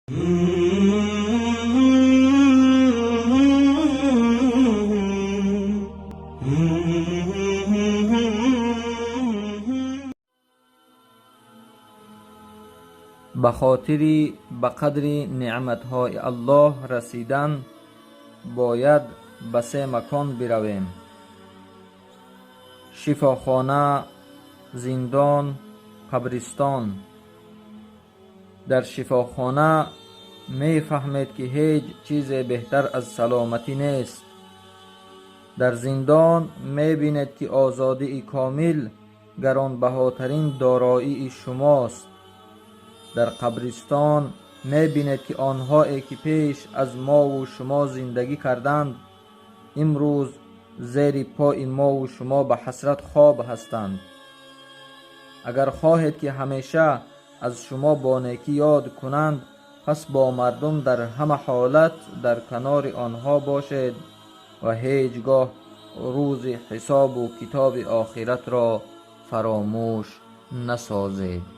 به خاطر به قدر نعمتهای الله رسیدن باید به 3 مکان برویم: شفاخانه، زندان، قبرستان. در شفاخانه می فهمید که هیچ چیز بهتر از سلامتی نیست. در زندان می بیند که آزادی کامل گرانبهاترین دارایی شماست. در قبرستان می بیند که آنهایی که پیش از ما و شما زندگی کردند امروز زیر پای ما و شما به حسرت خواب هستند. اگر خواهید که همیشه از شما با نیکی یاد کنند، پس با مردم در همه حالت در کنار آنها باشید و هیچگاه روز حساب و کتاب آخرت را فراموش نسازید.